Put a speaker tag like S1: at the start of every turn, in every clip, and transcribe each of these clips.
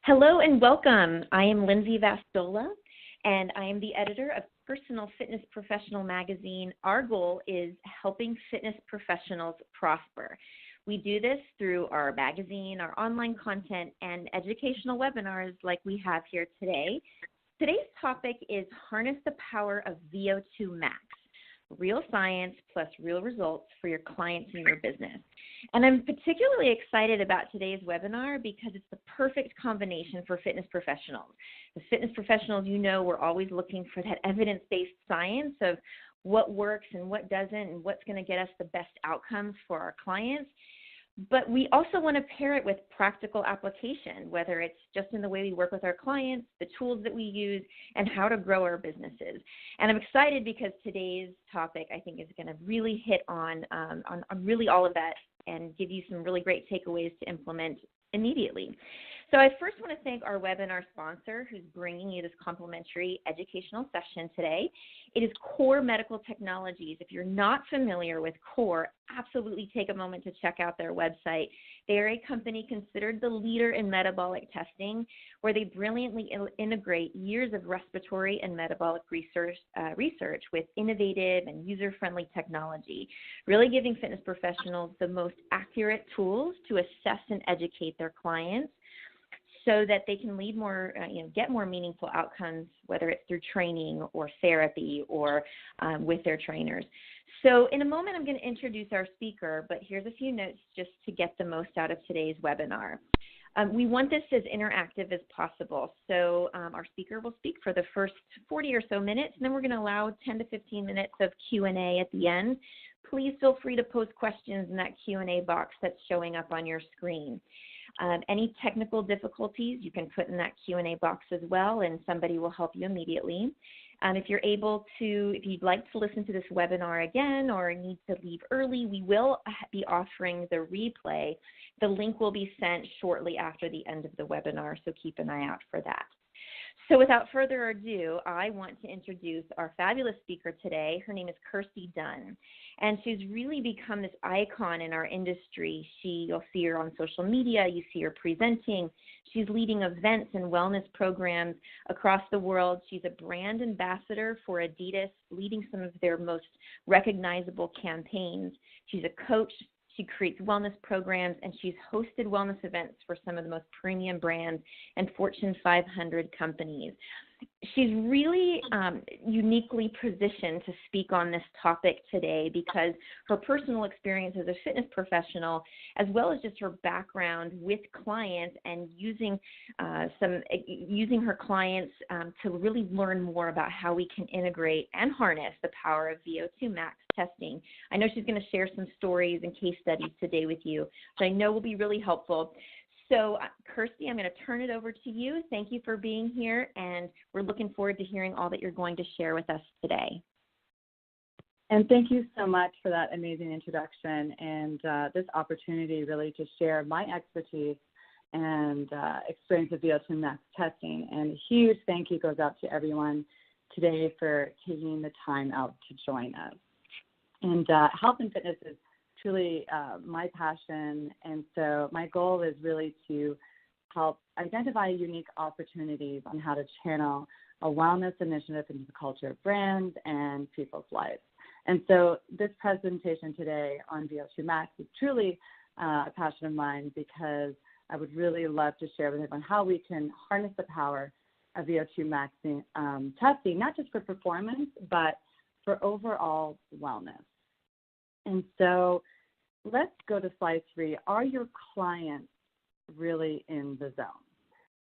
S1: Hello and welcome. I am Lindsay Vastola, and I am the editor of Personal Fitness Professional magazine. Our goal is helping fitness professionals prosper. We do this through our magazine, our online content, and educational webinars like we have here today. Today's topic is Harness the Power of VO2 Max, real science plus real results for your clients and your business. And I'm particularly excited about today's webinar because it's the perfect combination for fitness professionals. As fitness professionals, you know we're always looking for that evidence-based science of what works and what doesn't and what's going to get us the best outcomes for our clients. But we also want to pair it with practical application, whether it's just in the way we work with our clients, the tools that we use, and how to grow our businesses. And I'm excited because today's topic, I think, is going to really hit on really all of that and give you some really great takeaways to implement immediately. So I first want to thank our webinar sponsor who's bringing you this complimentary educational session today. It is KORR Medical Technologies. If you're not familiar with KORR, absolutely take a moment to check out their website. They are a company considered the leader in metabolic testing, where they brilliantly integrate years of respiratory and metabolic research with innovative and user-friendly technology, really giving fitness professionals the most accurate tools to assess and educate their clients, so that they can lead more, get more meaningful outcomes, whether it's through training or therapy or with their trainers. So in a moment, I'm going to introduce our speaker, but here's a few notes just to get the most out of today's webinar. We want this as interactive as possible. So our speaker will speak for the first 40 or so minutes, and then we're going to allow 10 to 15 minutes of Q&A at the end. Please feel free to post questions in that Q&A box that's showing up on your screen. Any technical difficulties, you can put in that Q&A box as well, and somebody will help you immediately. If you'd like to listen to this webinar again or need to leave early, we will be offering the replay. The link will be sent shortly after the end of the webinar, so keep an eye out for that. So without further ado, I want to introduce our fabulous speaker today. Her name is Kirsty Dunne, and she's really become this icon in our industry. You'll see her on social media, you see her presenting. She's leading events and wellness programs across the world. She's a brand ambassador for Adidas, leading some of their most recognizable campaigns. She's a coach. She creates wellness programs, and she's hosted wellness events for some of the most premium brands and Fortune 500 companies. She's really uniquely positioned to speak on this topic today because her personal experience as a fitness professional, as well as just her background with clients and using her clients to really learn more about how we can integrate and harness the power of VO2 Max testing. I know she's going to share some stories and case studies today with you, which I know will be really helpful. So, Kirsty, I'm going to turn it over to you. Thank you for being here, and we're looking forward to hearing all that you're going to share with us today.
S2: And thank you so much for that amazing introduction and this opportunity really to share my expertise and experience of VO2 Max testing. And a huge thank you goes out to everyone today for taking the time out to join us. And health and fitness is truly my passion, and so my goal is really to help identify unique opportunities on how to channel a wellness initiative into the culture of brands and people's lives. And so this presentation today on VO2 Max is truly a passion of mine because I would really love to share with everyone how we can harness the power of VO2 Max testing, not just for performance, but for overall wellness. And so let's go to slide 3. Are your clients really in the zone?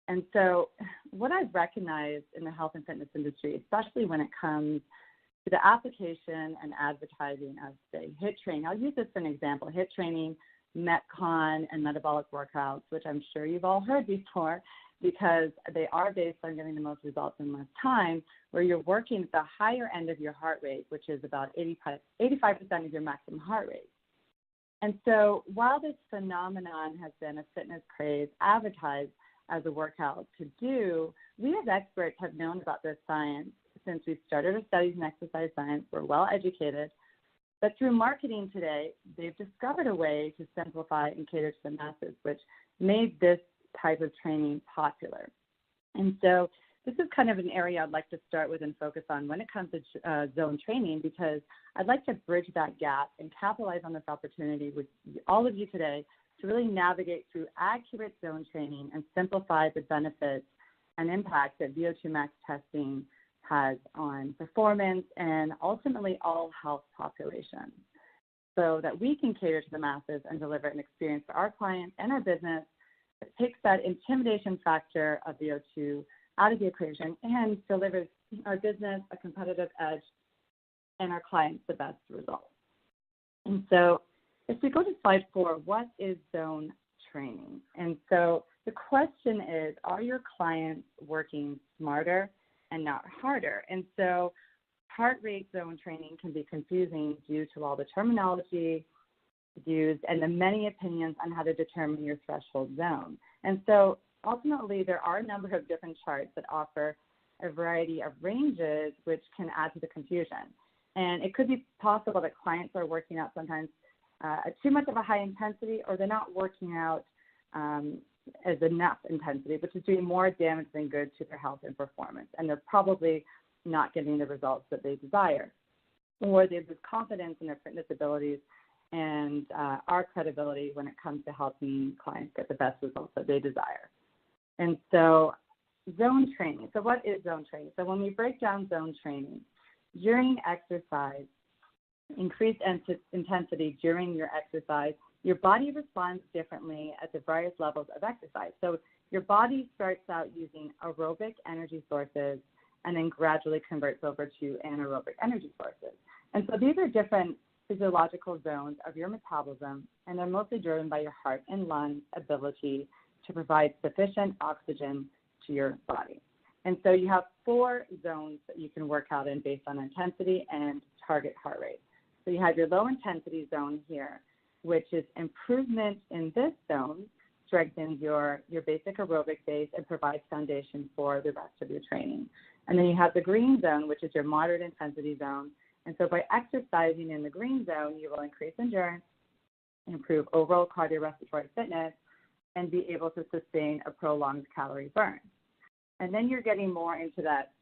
S2: And so what I've recognized in the health and fitness industry, especially when it comes to the application and advertising of, say, HIIT training. I'll use this for an example. HIIT training, Metcon, and metabolic workouts, which I'm sure you've all heard before, because they are based on getting the most results in less time, where you're working at the higher end of your heart rate, which is about 85% of your maximum heart rate. And so while this phenomenon has been a fitness craze advertised as a workout to do, we as experts have known about this science since we started our studies in exercise science. We're well educated. But through marketing today, they've discovered a way to simplify and cater to the masses, which made this type of training popular. And so this is kind of an area I'd like to start with and focus on when it comes to zone training, because I'd like to bridge that gap and capitalize on this opportunity with all of you today to really navigate through accurate zone training and simplify the benefits and impact that VO2 Max testing has on performance and ultimately all health populations, so that we can cater to the masses and deliver an experience for our clients and our business that takes that intimidation factor of VO2 out of the equation and delivers our business a competitive edge and our clients the best results. And so if we go to slide 4, what is zone training? And so the question is, are your clients working smarter and not harder? And so heart rate zone training can be confusing due to all the terminology used and the many opinions on how to determine your threshold zone. And so ultimately, there are a number of different charts that offer a variety of ranges, which can add to the confusion. And it could be possible that clients are working out sometimes at too much of a high intensity, or they're not working out as enough intensity, which is doing more damage than good to their health and performance. And they're probably not getting the results that they desire. Or they lose confidence in their fitness abilities and our credibility when it comes to helping clients get the best results that they desire. And so zone training. So what is zone training? So when we break down zone training, during exercise, increased intensity during your exercise, your body responds differently at the various levels of exercise. So your body starts out using aerobic energy sources and then gradually converts over to anaerobic energy sources. And so these are different physiological zones of your metabolism, and they're mostly driven by your heart and lung ability to provide sufficient oxygen to your body. And so you have 4 zones that you can work out in based on intensity and target heart rate. So you have your low intensity zone here, which is improvement in this zone strengthens your basic aerobic base and provides foundation for the rest of your training. And then you have the green zone, which is your moderate intensity zone. And so by exercising in the green zone, you will increase endurance, improve overall cardiorespiratory fitness, and be able to sustain a prolonged calorie burn. And then you're getting more into that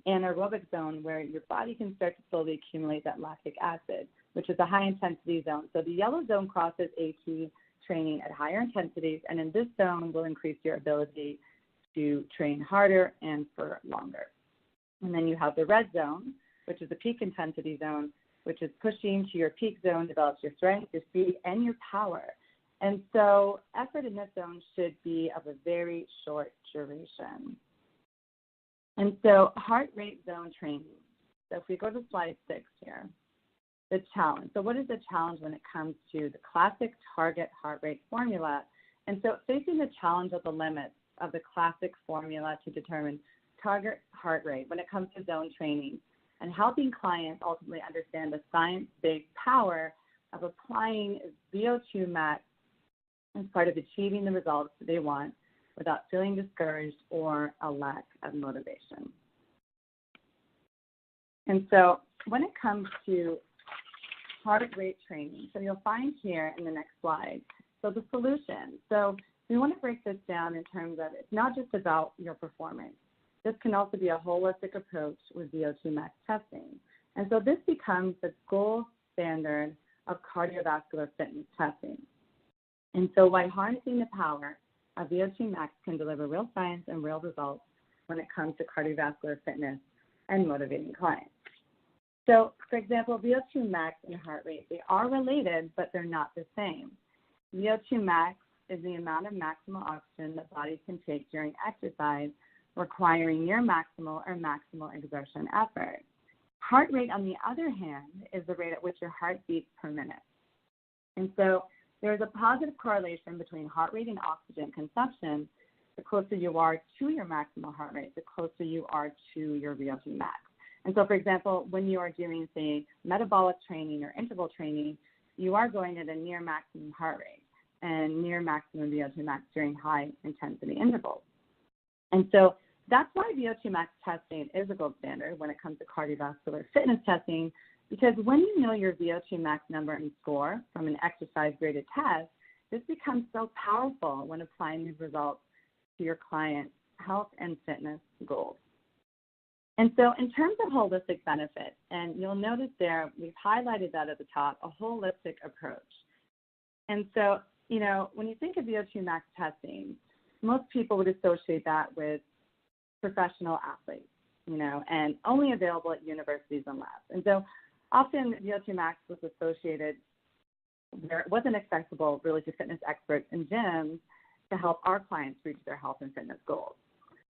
S2: anaerobic zone where your body can start to slowly accumulate that lactic acid, which is a high intensity zone. So the yellow zone crosses AT training at higher intensities, and in this zone will increase your ability to train harder and for longer. And then you have the red zone, which is the peak intensity zone, which is pushing to your peak zone, develops your strength, your speed, and your power. And so effort in this zone should be of a very short duration. And so heart rate zone training. So if we go to slide 6 here, the challenge. So what is the challenge when it comes to the classic target heart rate formula? And so facing the challenge of the limits of the classic formula to determine target heart rate when it comes to zone training, and helping clients ultimately understand the science-based power of applying VO2 Max as part of achieving the results that they want without feeling discouraged or a lack of motivation. And so when it comes to heart rate training, so you'll find here in the next slide, so the solution. So we want to break this down in terms of it's not just about your performance. This can also be a holistic approach with VO2 Max testing. And so this becomes the gold standard of cardiovascular fitness testing. And so by harnessing the power of VO2 Max can deliver real science and real results when it comes to cardiovascular fitness and motivating clients. So, for example, VO2 Max and heart rate, they are related, but they're not the same. VO2 Max is the amount of maximal oxygen that bodies can take during exercise, requiring near maximal or maximal exertion effort. Heart rate, on the other hand, is the rate at which your heart beats per minute. And so there is a positive correlation between heart rate and oxygen consumption. The closer you are to your maximal heart rate, the closer you are to your VO2 Max. And so, for example, when you are doing, say, metabolic training or interval training, you are going at a near maximum heart rate and near maximum VO2 Max during high intensity intervals. And so that's why VO2 Max testing is a gold standard when it comes to cardiovascular fitness testing, because when you know your VO2 Max number and score from an exercise-graded test, this becomes so powerful when applying these results to your client's health and fitness goals. And so in terms of holistic benefits, and you'll notice there, we've highlighted that at the top, a holistic approach. And so, you know, when you think of VO2 max testing, most people would associate that with professional athletes, you know, and only available at universities and labs. And so often VO2 max was associated where it wasn't accessible really to fitness experts in gyms to help our clients reach their health and fitness goals.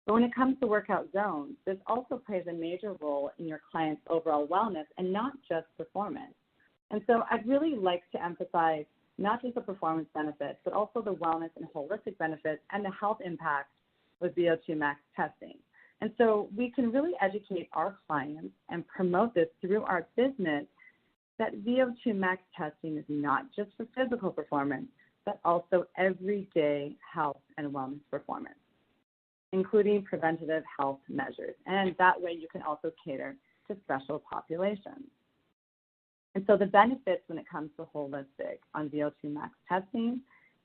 S2: But when it comes to workout zones, this also plays a major role in your client's overall wellness and not just performance. And so I'd really like to emphasize not just the performance benefits, but also the wellness and holistic benefits and the health impact with VO2 max testing. And so we can really educate our clients and promote this through our business that VO2 max testing is not just for physical performance, but also everyday health and wellness performance, including preventative health measures. And that way you can also cater to special populations. And so the benefits when it comes to holistic on VO2 max testing: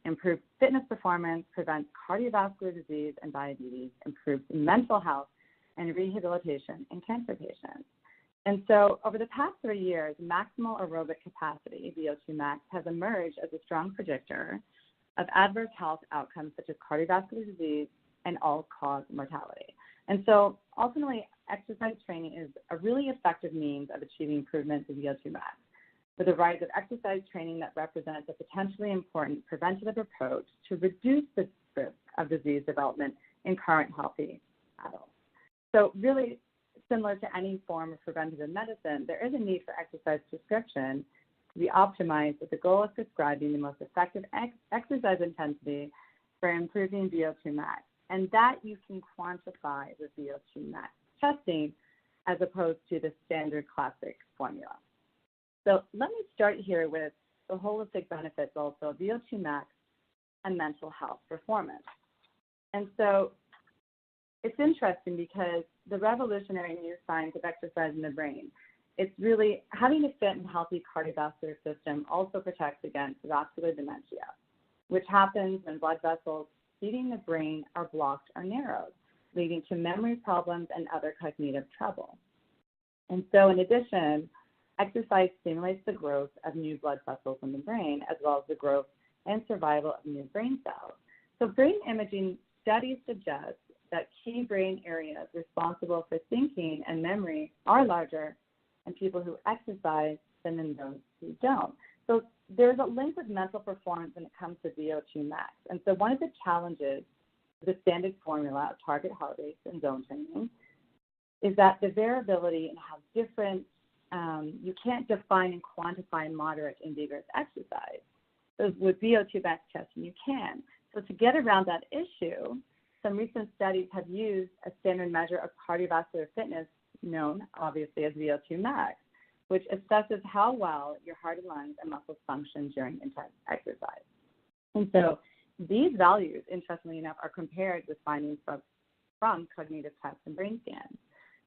S2: improves fitness performance, prevents cardiovascular disease and diabetes, improves mental health and rehabilitation in cancer patients. And so over the past 3 years, maximal aerobic capacity, VO2 max, has emerged as a strong predictor of adverse health outcomes such as cardiovascular disease and all-cause mortality. And so ultimately, exercise training is a really effective means of achieving improvements in VO2 max, with the rise of exercise training that represents a potentially important preventative approach to reduce the risk of disease development in current healthy adults. So really, similar to any form of preventative medicine, there is a need for exercise prescription to be optimized with the goal of prescribing the most effective exercise intensity for improving VO2 max. And that you can quantify with VO2 max testing as opposed to the standard classic formula. So let me start here with the holistic benefits also of VO2 max and mental health performance. And so it's interesting because the revolutionary new science of exercise in the brain, it's really having a fit and healthy cardiovascular system also protects against vascular dementia, which happens when blood vessels feeding the brain are blocked or narrowed, leading to memory problems and other cognitive trouble. And so in addition, exercise stimulates the growth of new blood vessels in the brain, as well as the growth and survival of new brain cells. So brain imaging studies suggest that key brain areas responsible for thinking and memory are larger in people who exercise than in those who don't. So there's a link with mental performance when it comes to VO2 max. And so one of the challenges with the standard formula of target heart rates and zone training is that the variability in how different, you can't define and quantify moderate and vigorous exercise. So with VO2 max testing, you can. So to get around that issue, some recent studies have used a standard measure of cardiovascular fitness known, obviously, as VO2 max, which assesses how well your heart and lungs and muscles function during intense exercise. And so these values, interestingly enough, are compared with findings from cognitive tests and brain scans.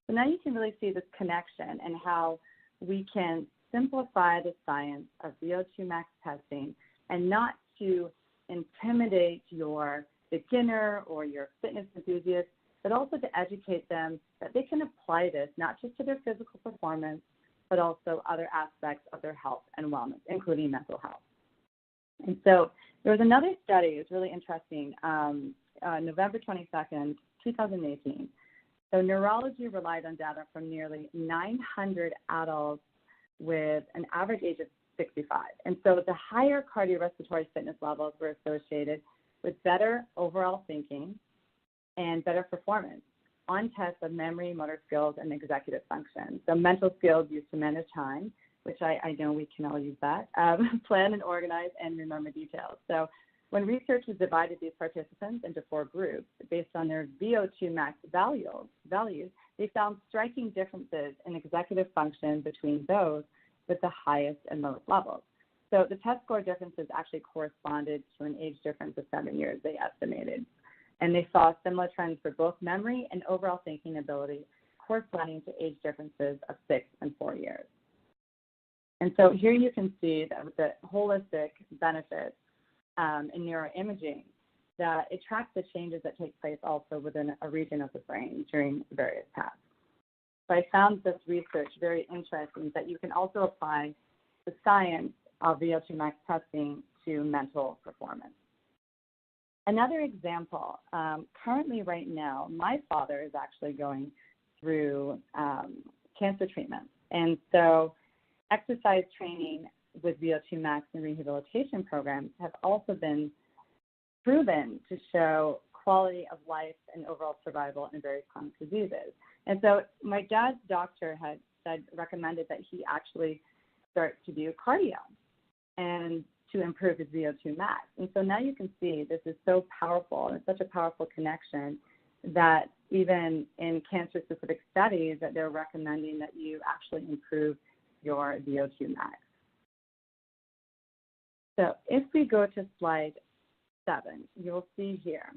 S2: So now you can really see this connection and how we can simplify the science of VO2 max testing and not to intimidate your beginner or your fitness enthusiast, but also to educate them that they can apply this not just to their physical performance, but also other aspects of their health and wellness, including mental health. And so there was another study, it was really interesting, November 22nd, 2018. So neurology relied on data from nearly 900 adults with an average age of 65. And so the higher cardiorespiratory fitness levels were associated with better overall thinking and better performance on tests of memory, motor skills, and executive function. So mental skills used to manage time, which I know we can all use that, plan and organize, and remember details. So when researchers divided these participants into 4 groups based on their VO2 max values, they found striking differences in executive function between those with the highest and lowest levels. So the test score differences actually corresponded to an age difference of 7 years, they estimated. And they saw similar trends for both memory and overall thinking ability, corresponding to age differences of 6 and 4 years. And so here you can see that with the holistic benefits in neuroimaging that it tracks the changes that take place also within a region of the brain during various tasks. So I found this research very interesting, that you can also apply the science of VO2 max testing to mental performance. Another example, currently right now, my father is actually going through cancer treatment. And so exercise training with VO2 max and rehabilitation programs have also been proven to show quality of life and overall survival in various chronic diseases. And so my dad's doctor had recommended that he actually start to do cardio and to improve his VO2 max. And so now you can see this is so powerful, and it's such a powerful connection that even in cancer-specific studies that they're recommending that you actually improve your VO2 max. So if we go to slide 7, you'll see here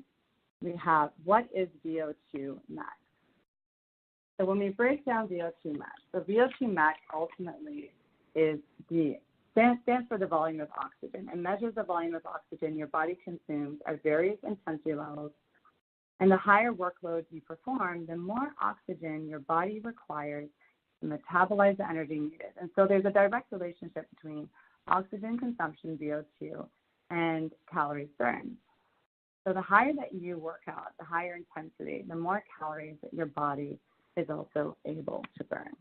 S2: we have what is VO2 max. So when we break down VO2 max, so VO2 max ultimately is stands for the volume of oxygen and measures the volume of oxygen your body consumes at various intensity levels. And the higher workloads you perform, the more oxygen your body requires to metabolize the energy needed. And so there's a direct relationship between oxygen consumption, VO2, and calories burned. So the higher that you work out, the higher intensity, the more calories that your body is also able to burn.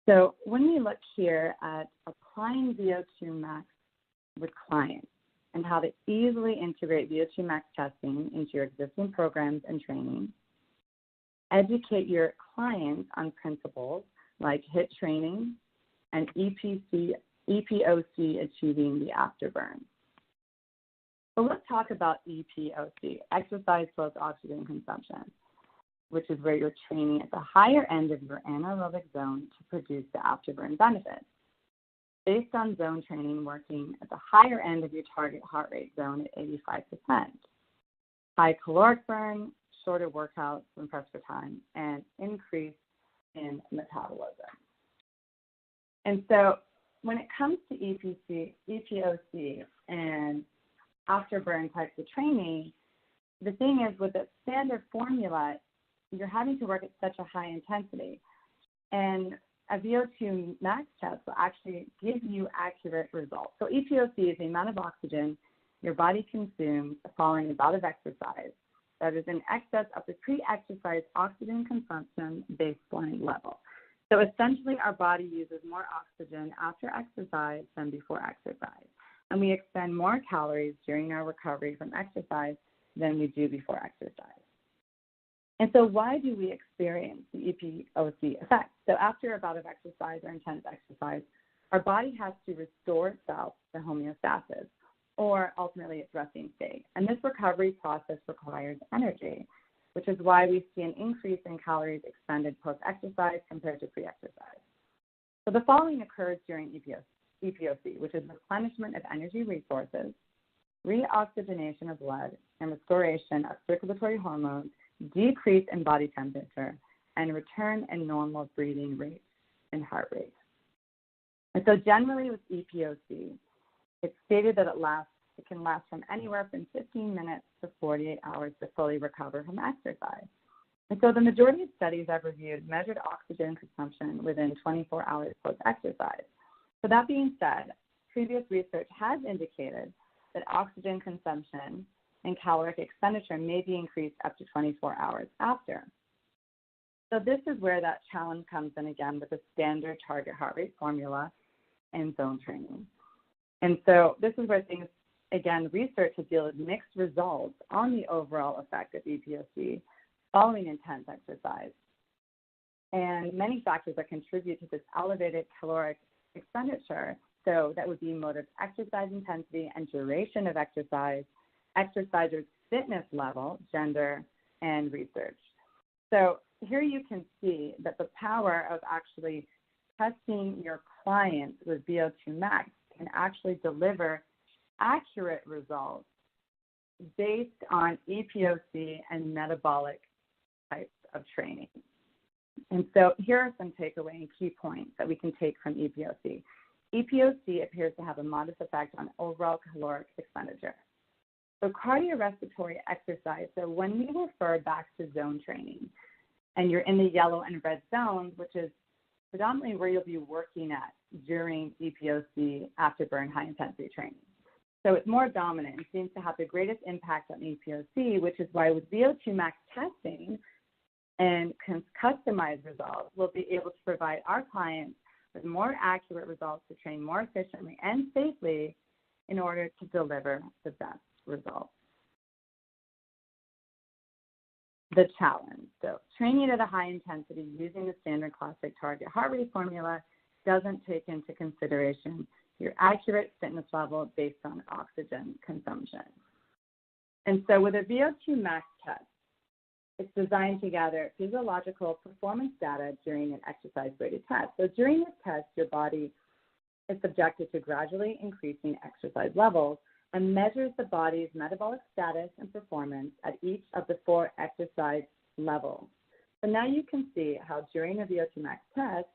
S2: So when we look here at applying VO2 max with clients and how to easily integrate VO2 max testing into your existing programs and training, educate your clients on principles like HIIT training and EPOC achieving the afterburn. So let's talk about EPOC, exercise plus oxygen consumption, which is where you're training at the higher end of your anaerobic zone to produce the afterburn benefits. Based on zone training working at the higher end of your target heart rate zone at 85%. High caloric burn, shorter workouts when pressed for time, and increase in metabolism. And so when it comes to EPOC and afterburn types of training, the thing is with the standard formula, you're having to work at such a high intensity. And a VO2 max test will actually give you accurate results. So EPOC is the amount of oxygen your body consumes following a bout of exercise that is in excess of the pre-exercise oxygen consumption baseline level. So essentially, our body uses more oxygen after exercise than before exercise. And we expend more calories during our recovery from exercise than we do before exercise. And so why do we experience the EPOC effect? So after a bout of exercise or intense exercise, our body has to restore itself to homeostasis, or ultimately its resting state. And this recovery process requires energy, which is why we see an increase in calories expended post-exercise compared to pre-exercise. So the following occurs during EPOC, which is replenishment of energy resources, reoxygenation of blood, and restoration of circulatory hormones, decrease in body temperature, and return in normal breathing rate and heart rate. And so generally with EPOC, it's stated that it can last from anywhere from 15 minutes to 48 hours to fully recover from exercise. And so the majority of studies I've reviewed measured oxygen consumption within 24 hours post-exercise. So that being said, previous research has indicated that oxygen consumption and caloric expenditure may be increased up to 24 hours after. So this is where that challenge comes in again with the standard target heart rate formula and zone training. And so this is where things, again, research has yielded mixed results on the overall effect of EPOC following intense exercise. And many factors that contribute to this elevated caloric expenditure, so that would be mode of exercise intensity and duration of exercise, exerciser's fitness level, gender, and research. So here you can see that the power of actually testing your clients with VO2 Max can actually deliver accurate results based on EPOC and metabolic types of training. And so here are some takeaway and key points that we can take from EPOC. EPOC appears to have a modest effect on overall caloric expenditure. So cardiorespiratory exercise, so when we refer back to zone training, and you're in the yellow and red zones, which is predominantly where you'll be working at during EPOC after burn high-intensity training. So it's more dominant and seems to have the greatest impact on EPOC, which is why with VO2 max testing and customized results, we'll be able to provide our clients with more accurate results to train more efficiently and safely in order to deliver the best results. The challenge. So training at a high intensity using the standard classic target heart rate formula doesn't take into consideration your accurate fitness level based on oxygen consumption. And so with a VO2 max test, it's designed to gather physiological performance data during an exercise-rated test. So during this test, your body is subjected to gradually increasing exercise levels and measures the body's metabolic status and performance at each of the 4 exercise levels. So now you can see how during a VO2 max test,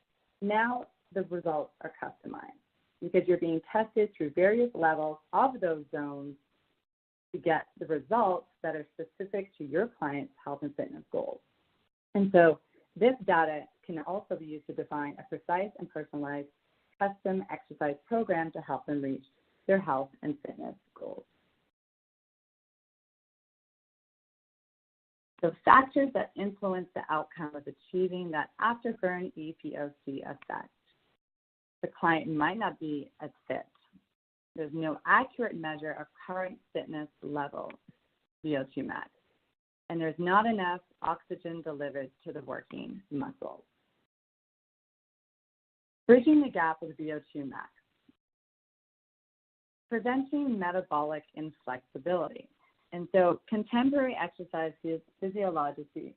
S2: now the results are customized because you're being tested through various levels of those zones to get the results that are specific to your client's health and fitness goals. And so this data can also be used to define a precise and personalized custom exercise program to help them reach their health and fitness goals. So factors that influence the outcome of achieving that after burn EPOC effect. The client might not be as fit. There's no accurate measure of current fitness level, VO2 max, and there's not enough oxygen delivered to the working muscles. Bridging the gap with VO2 max. Preventing metabolic inflexibility. And so contemporary exercise physiologically,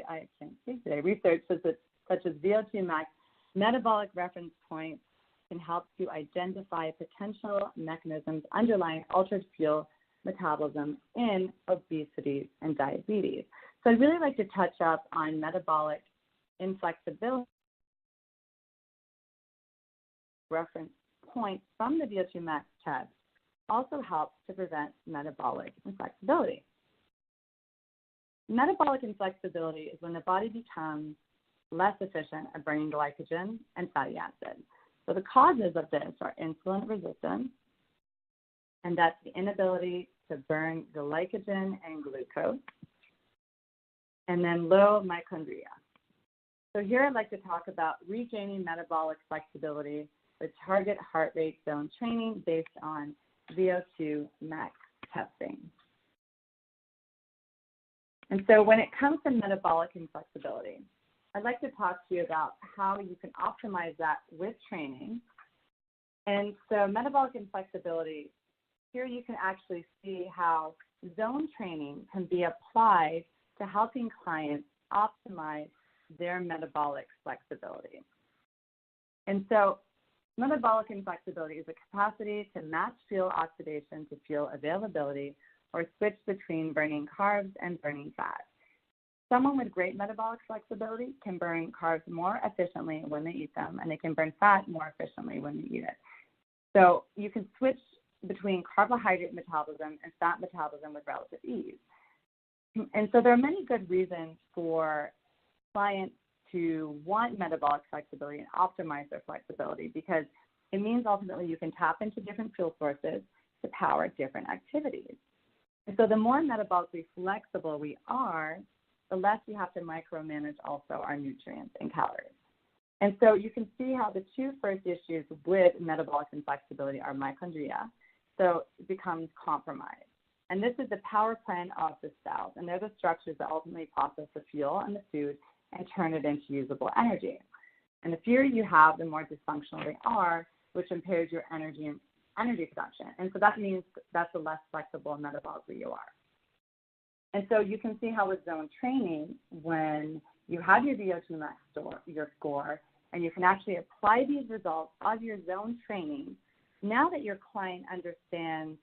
S2: I can't speak today, research such as VO2 max metabolic reference points can help to identify potential mechanisms underlying altered fuel metabolism in obesity and diabetes. So I'd really like to touch up on metabolic inflexibility reference points from the VO2 max test also helps to prevent metabolic inflexibility. Metabolic inflexibility is when the body becomes less efficient at burning glycogen and fatty acids. So the causes of this are insulin resistance, and that's the inability to burn glycogen and glucose, and then low mitochondria. So here I'd like to talk about regaining metabolic flexibility with target heart rate zone training based on VO2 max testing. And so when it comes to metabolic inflexibility, I'd like to talk to you about how you can optimize that with training. And so metabolic inflexibility, here you can actually see how zone training can be applied to helping clients optimize their metabolic flexibility. And so metabolic inflexibility is the capacity to match fuel oxidation to fuel availability or switch between burning carbs and burning fat. Someone with great metabolic flexibility can burn carbs more efficiently when they eat them, and they can burn fat more efficiently when they eat it. So you can switch between carbohydrate metabolism and fat metabolism with relative ease. And so there are many good reasons for clients to want metabolic flexibility and optimize their flexibility, because it means ultimately you can tap into different fuel sources to power different activities. And so the more metabolically flexible we are, the less we have to micromanage also our nutrients and calories. And so you can see how the 2 first issues with metabolic inflexibility are mitochondria, so it becomes compromised. And this is the power plant of the cells, and they're the structures that ultimately process the fuel and the food and turn it into usable energy. And the fewer you have, the more dysfunctional they are, which impairs your energy production. And so that means that's the less flexible and metabolically you are. And so you can see how with zone training, when you have your VO2 max score, and you can actually apply these results of your zone training, now that your client understands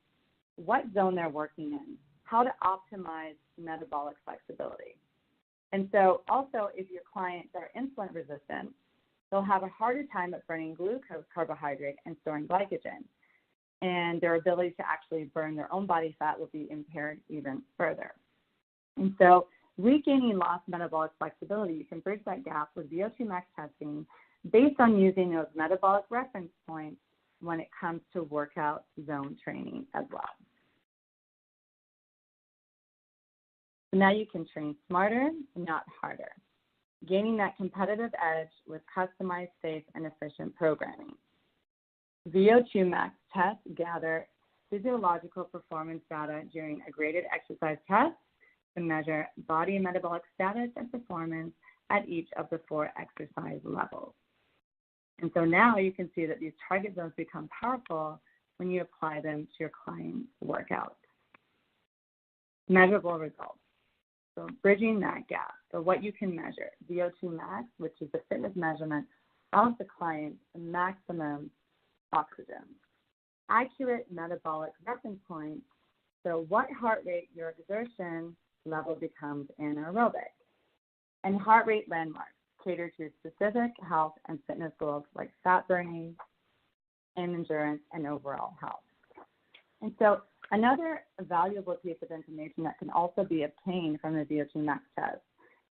S2: what zone they're working in, how to optimize metabolic flexibility. And so also if your clients are insulin resistant, they'll have a harder time at burning glucose, carbohydrate, and storing glycogen. And their ability to actually burn their own body fat will be impaired even further. And so regaining lost metabolic flexibility, you can bridge that gap with VO2 max testing based on using those metabolic reference points when it comes to workout zone training as well. So now you can train smarter, not harder, gaining that competitive edge with customized, safe, and efficient programming. VO2 Max tests gather physiological performance data during a graded exercise test to measure body metabolic status and performance at each of the 4 exercise levels. And so now you can see that these target zones become powerful when you apply them to your client's workout. Measurable results. So bridging that gap. So what you can measure, VO2 max, which is the fitness measurement of the client's maximum oxygen. Accurate metabolic reference points. So what heart rate your exertion level becomes anaerobic. And heart rate landmarks cater to specific health and fitness goals like fat burning and endurance and overall health. And so another valuable piece of information that can also be obtained from the VO2 max test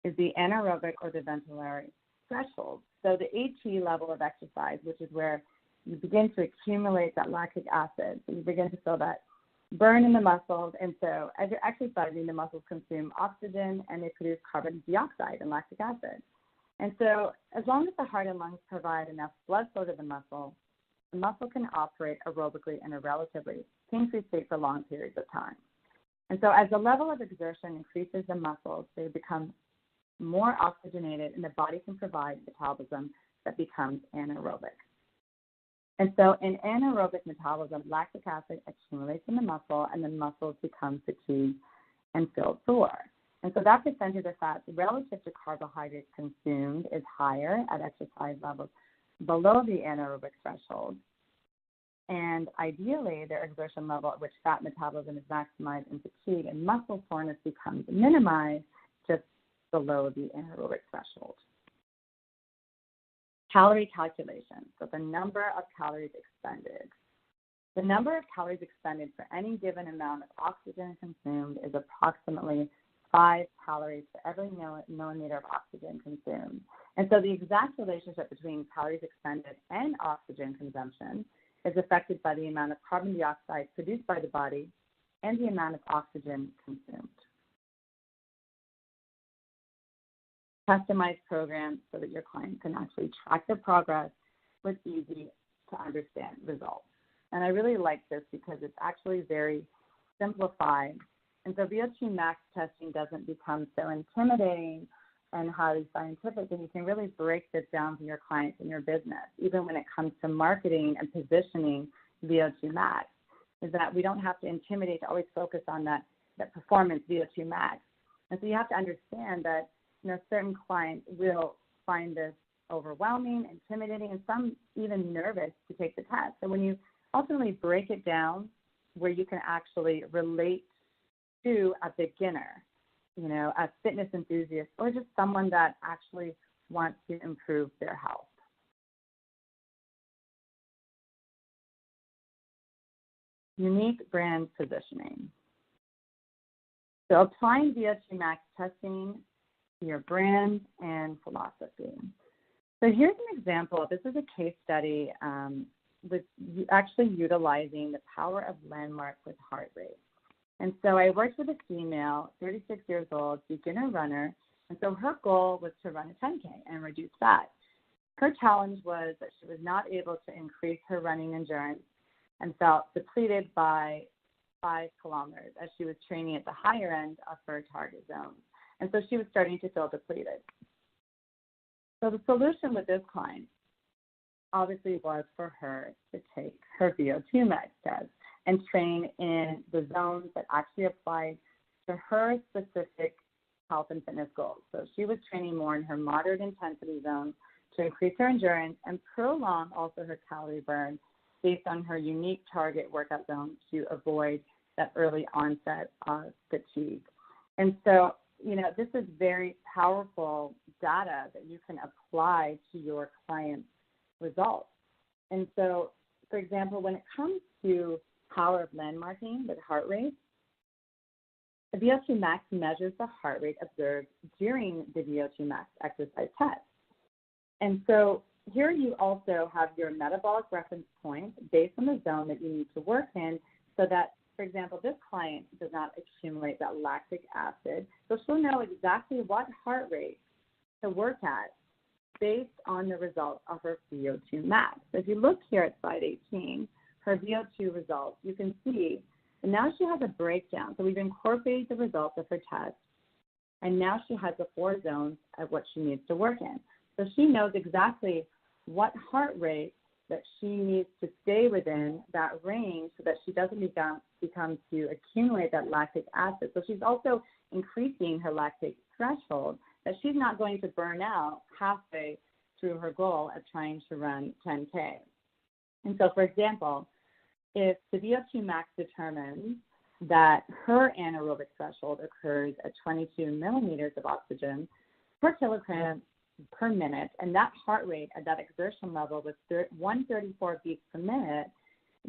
S2: is the anaerobic or the ventilatory threshold. So the AT level of exercise, which is where you begin to accumulate that lactic acid. So you begin to feel that burn in the muscles. And so as you're exercising, the muscles consume oxygen and they produce carbon dioxide and lactic acid. And so as long as the heart and lungs provide enough blood flow to the muscle can operate aerobically in a relatively pain-free state for long periods of time. And so as the level of exertion increases the muscles, they become more oxygenated and the body can provide metabolism that becomes anaerobic. And so in anaerobic metabolism, lactic acid accumulates in the muscle and the muscles become fatigued and feel sore. And so that percentage of fat relative to carbohydrates consumed is higher at exercise levels below the anaerobic threshold. And ideally, their exertion level at which fat metabolism is maximized and fatigue and muscle soreness becomes minimized just below the anaerobic threshold. Calorie calculation, so the number of calories expended. The number of calories expended for any given amount of oxygen consumed is approximately 5 calories for every millimeter of oxygen consumed. And so the exact relationship between calories expended and oxygen consumption is affected by the amount of carbon dioxide produced by the body and the amount of oxygen consumed. Customized programs so that your client can actually track their progress with easy to understand results. And I really like this because it's actually very simplified. And so VO2 max testing doesn't become so intimidating and highly scientific, and you can really break this down for your clients and your business, even when it comes to marketing and positioning VO2 max, is that we don't have to intimidate to always focus on that performance VO2 max. And so you have to understand that certain clients will find this overwhelming, intimidating, and some even nervous to take the test. So when you ultimately break it down where you can actually relate to a beginner, a fitness enthusiast, or just someone that actually wants to improve their health. Unique brand positioning. So applying VO2 max testing to your brand and philosophy. So here's an example. This is a case study with actually utilizing the power of landmark with heart rate. And so I worked with a female, 36 years old, beginner runner, and so her goal was to run a 10K and reduce fat. Her challenge was that she was not able to increase her running endurance and felt depleted by 5 kilometers as she was training at the higher end of her target zone. And so she was starting to feel depleted. So the solution with this client obviously was for her to take her VO2 Max test and train in the zones that actually applied to her specific health and fitness goals. So she was training more in her moderate intensity zone to increase her endurance and prolong also her calorie burn based on her unique target workout zone to avoid that early onset of fatigue. And so this is very powerful data that you can apply to your client's results. And so, for example, when it comes to power of landmarking with heart rate, the VO2 Max measures the heart rate observed during the VO2 Max exercise test. And so here you also have your metabolic reference point based on the zone that you need to work in so that, for example, this client does not accumulate that lactic acid. So she'll know exactly what heart rate to work at based on the results of her VO2 Max. So if you look here at slide 18, her VO2 results, you can see that now she has a breakdown. So we've incorporated the results of her test, and now she has the 4 zones of what she needs to work in. So she knows exactly what heart rate that she needs to stay within that range so that she doesn't become to accumulate that lactic acid. So she's also increasing her lactic threshold that she's not going to burn out halfway through her goal of trying to run 10K. And so, for example, if the VO2 Max determines that her anaerobic threshold occurs at 22 millimeters of oxygen per kilogram per minute, and that heart rate at that exertion level was 134 beats per minute,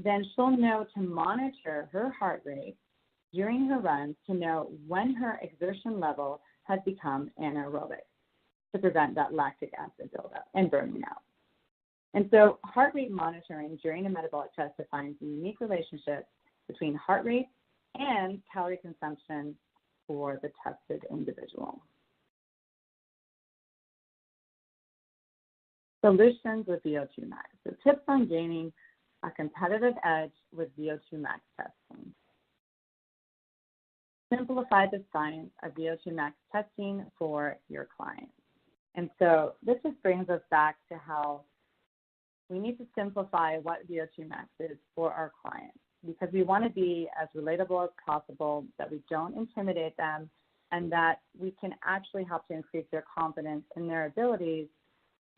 S2: then she'll know to monitor her heart rate during her runs to know when her exertion level has become anaerobic to prevent that lactic acid buildup and burning out. And so heart rate monitoring during a metabolic test defines the unique relationship between heart rate and calorie consumption for the tested individual. Solutions with VO2 Max. So tips on gaining a competitive edge with VO2 Max testing. Simplify the science of VO2 Max testing for your clients. And so this just brings us back to how we need to simplify what VO2 Max is for our clients, because we want to be as relatable as possible, that we don't intimidate them, and that we can actually help to increase their confidence in their abilities.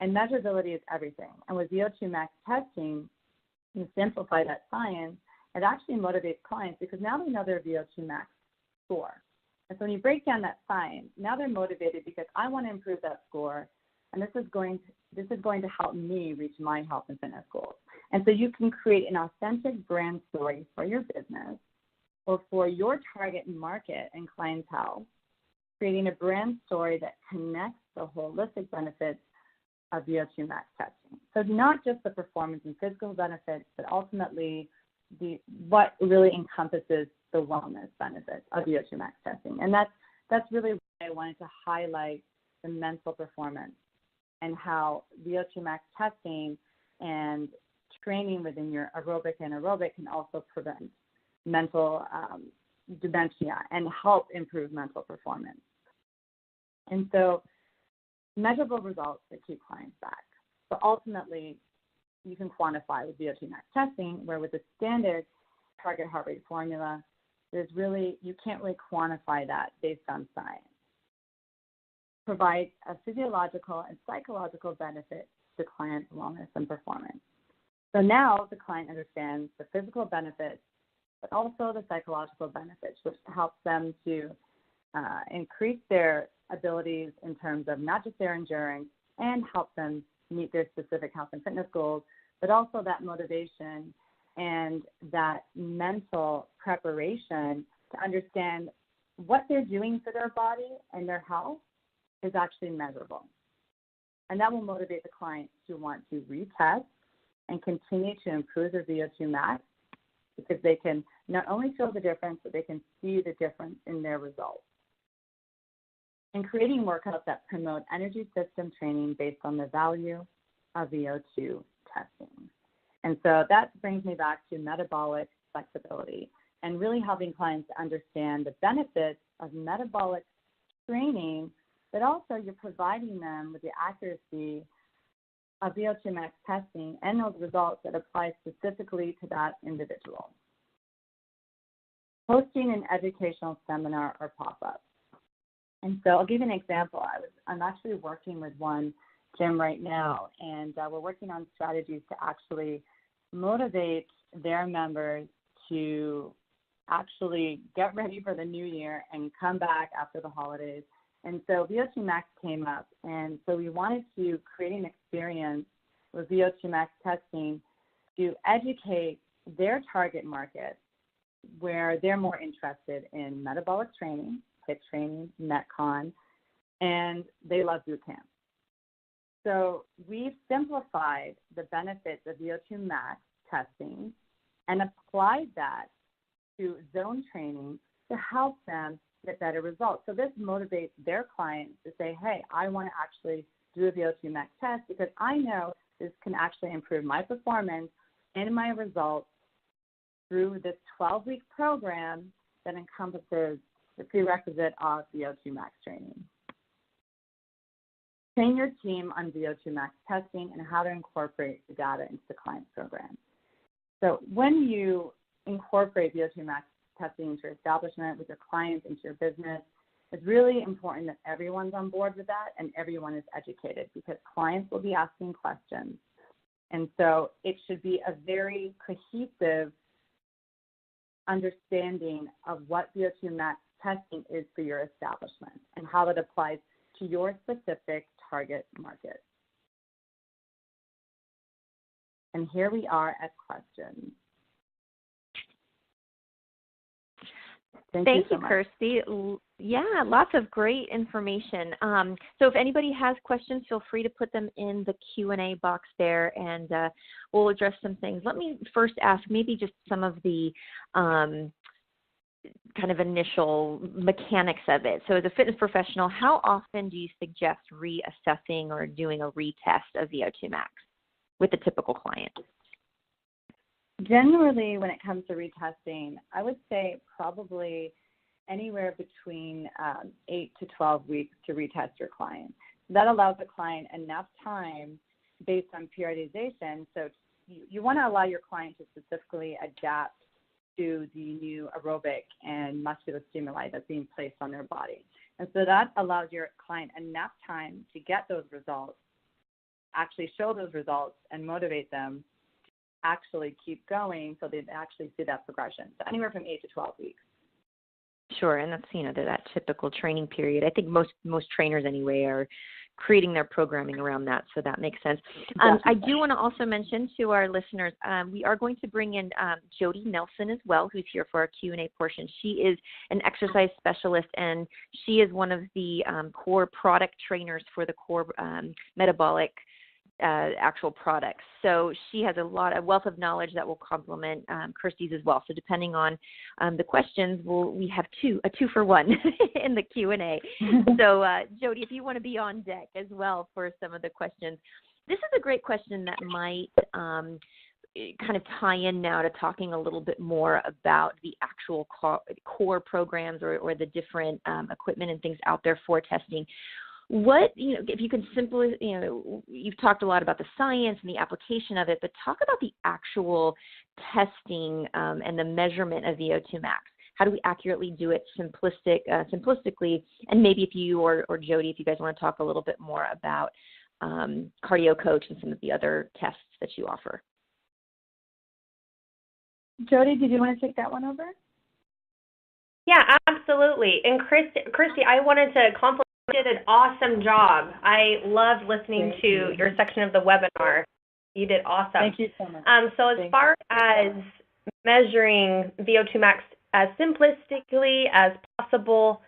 S2: And measurability is everything. And with VO2 Max testing, you simplify that science, it actually motivates clients because now they know their VO2 Max score. And so when you break down that science, now they're motivated because I want to improve that score, and this is going to help me reach my health and fitness goals. And so you can create an authentic brand story for your business or for your target market and clientele, creating a brand story that connects the holistic benefits of VO2 Max testing. So not just the performance and physical benefits, but ultimately what really encompasses the wellness benefits of VO2 Max testing. And that's really why I wanted to highlight the mental performance and how VO2 Max testing and training within your aerobic and anaerobic can also prevent mental dementia and help improve mental performance. And so measurable results that keep clients back. But ultimately, you can quantify with VO2 Max testing, where with the standard target heart rate formula, you can't really quantify that based on science. Provide a physiological and psychological benefit to client wellness and performance. So now the client understands the physical benefits, but also the psychological benefits, which helps them to increase their abilities in terms of not just their endurance and help them meet their specific health and fitness goals, but also that motivation and that mental preparation to understand what they're doing for their body and their health is actually measurable. And that will motivate the client to want to retest and continue to improve their VO2 Max, because they can not only feel the difference, but they can see the difference in their results. And creating workouts that promote energy system training based on the value of VO2 testing. And so that brings me back to metabolic flexibility and really helping clients to understand the benefits of metabolic training, but also you're providing them with the accuracy of VO2 Max testing and those results that apply specifically to that individual. Hosting an educational seminar or pop-up. And so I'll give you an example. I'm actually working with one gym right now, and we're working on strategies to actually motivate their members to actually get ready for the new year and come back after the holidays. And so VO2 Max came up, and so we wanted to create an experience with VO2 Max testing to educate their target market where they're more interested in metabolic training, HIIT training, Metcon, and they love boot camp. So we've simplified the benefits of VO2 Max testing and applied that to zone training to help them get better results. So this motivates their clients to say, hey, I want to actually do a VO2 Max test because I know this can actually improve my performance and my results through this 12-week program that encompasses the prerequisite of VO2 Max training. Train your team on VO2 Max testing and how to incorporate the data into the client program. So when you incorporate VO2 Max testing into your establishment, with your clients, into your business, it's really important that everyone's on board with that and everyone is educated because clients will be asking questions. And so it should be a very cohesive understanding of what VO2 Max testing is for your establishment and how it applies to your specific target market. And here we are at questions.
S1: Thank you,
S2: so
S1: Kirsty. Yeah, lots of great information. So if anybody has questions, feel free to put them in the Q&A box there, and we'll address some things. Let me first ask maybe just some of the kind of initial mechanics of it. So as a fitness professional, how often do you suggest reassessing or doing a retest of VO2 Max with a typical client?
S2: Generally, when it comes to retesting, I would say probably anywhere between 8 to 12 weeks to retest your client. That allows the client enough time based on periodization. So you want to allow your client to specifically adapt to the new aerobic and muscular stimuli that's being placed on their body. And so that allows your client enough time to get those results, actually show those results, and motivate them actually keep going so they actually see that progression. So anywhere from 8 to 12 weeks.
S1: Sure, and that's, that typical training period. I think most trainers anyway are creating their programming around that, so that makes sense. I do want to also mention to our listeners, we are going to bring in Jody Nelson as well, who's here for our Q&A portion. She is an exercise specialist, and she is one of the KORR product trainers for the KORR metabolic actual products. So she has a wealth of knowledge that will complement Kirsty's as well. So depending on the questions, we have a two for one in the Q&A. So Jody, if you want to be on deck as well for some of the questions. This is a great question that might kind of tie in now to talking a little bit more about the actual KORR programs or the different equipment and things out there for testing. What, if you can simply, you've talked a lot about the science and the application of it, but talk about the actual testing and the measurement of VO2 Max. How do we accurately do it simplistically? And maybe if you or Jody, if you guys want to talk a little bit more about Cardio Coach and some of the other tests that you offer.
S2: Jody, did you want to take that one over?
S3: Yeah, absolutely. And Kirsty, I wanted to compliment. You did an awesome job. I loved listening to your section of the webinar. You did awesome.
S2: Thank you so much.
S3: So as far as measuring VO2 Max as simplistically as possible,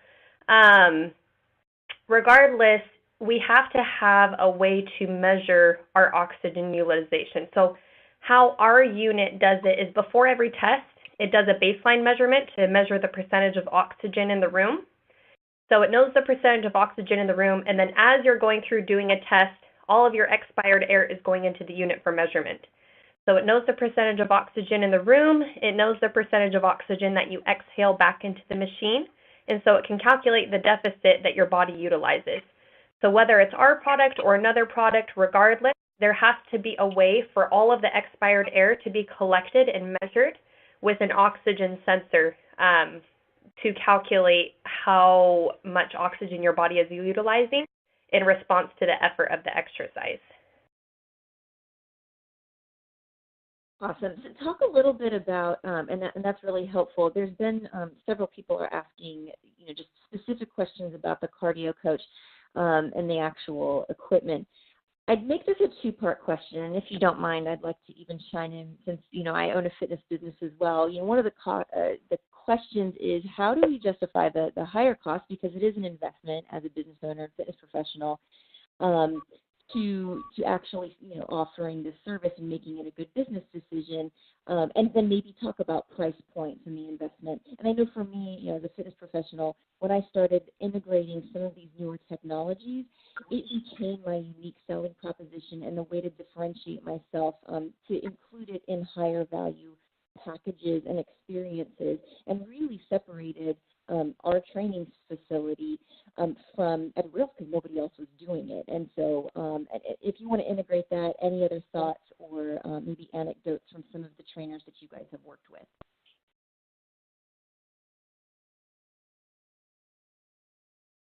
S3: regardless, we have to have a way to measure our oxygen utilization. So how our unit does it is before every test, it does a baseline measurement to measure the percentage of oxygen in the room. So it knows the percentage of oxygen in the room, and then as you're going through doing a test, all of your expired air is going into the unit for measurement. So it knows the percentage of oxygen in the room, it knows the percentage of oxygen that you exhale back into the machine, and so it can calculate the deficit that your body utilizes. So whether it's our product or another product, regardless, there has to be a way for all of the expired air to be collected and measured with an oxygen sensor to calculate how much oxygen your body is utilizing in response to the effort of the exercise.
S1: Awesome. So talk a little bit about, and that's really helpful. There's been several people are asking, just specific questions about the cardio coach and the actual equipment. I'd make this a two-part question, and if you don't mind, I'd like to even chime in since, I own a fitness business as well. One of the questions is, how do we justify the higher cost, because it is an investment as a business owner and fitness professional, to actually, offering this service and making it a good business decision, and then maybe talk about price points and the investment. And I know for me, as a fitness professional, when I started integrating some of these newer technologies, it became my unique selling proposition and the way to differentiate myself, to include it in higher value packages and experiences, and really separated our training facility from at risk because nobody else was doing it. And so if you want to integrate that, any other thoughts or maybe anecdotes from some of the trainers that you guys have worked with?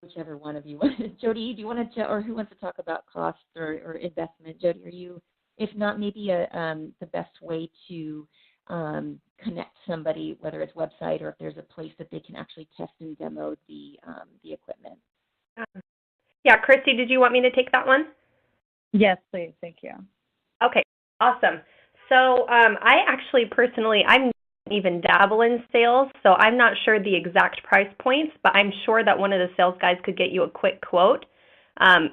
S1: Whichever one of you. Jody, do you want to, or who wants to talk about costs or investment? Jody, are you, if not, maybe the best way to connect somebody, whether it's website or if there's a place that they can actually test and demo the equipment?
S3: Yeah, Kirsty, did you want me to take that one?
S2: Yes, please. Thank you.
S3: Okay, awesome. So I actually personally, I'm even dabble in sales, so I'm not sure the exact price points, but I'm sure that one of the sales guys could get you a quick quote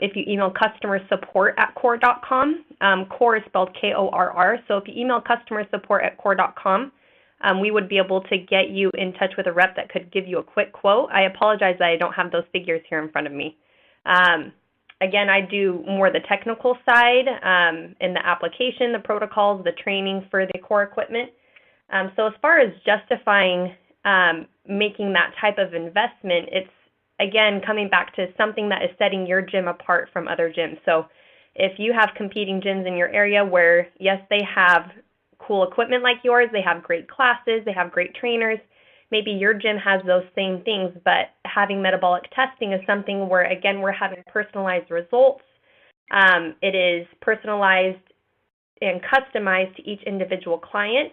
S3: if you email customer support at KORR.com. KORR is spelled KORR, so if you email customer support at KORR.com, we would be able to get you in touch with a rep that could give you a quick quote. I apologize that I don't have those figures here in front of me. Again, I do more the technical side in the application, the protocols, the training for the core equipment. So as far as justifying making that type of investment, it's, again, coming back to something that is setting your gym apart from other gyms. So if you have competing gyms in your area where, yes, they have cool equipment like yours, they have great classes, they have great trainers, maybe your gym has those same things, but having metabolic testing is something where, again, we're having personalized results. It is personalized and customized to each individual client.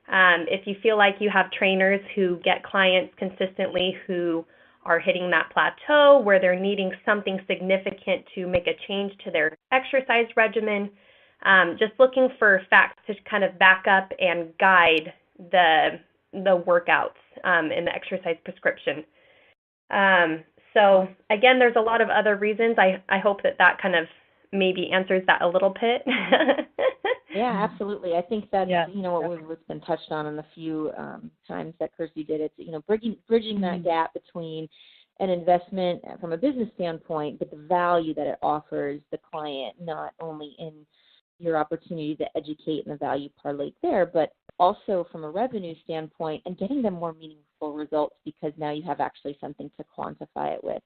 S3: If you feel like you have trainers who get clients consistently who are hitting that plateau where they're needing something significant to make a change to their exercise regimen, just looking for facts to kind of back up and guide the workouts in the exercise prescription. So again, there's a lot of other reasons. I hope that kind of maybe answers that a little bit.
S1: Yeah, absolutely. I think that's,
S2: Yeah.
S1: What's been touched on in the few times that Kirsty did. It's, bridging that gap between an investment from a business standpoint, but the value that it offers the client, not only in your opportunity to educate and the value parlay there, but also from a revenue standpoint and getting them more meaningful results because now you have actually something to quantify it with.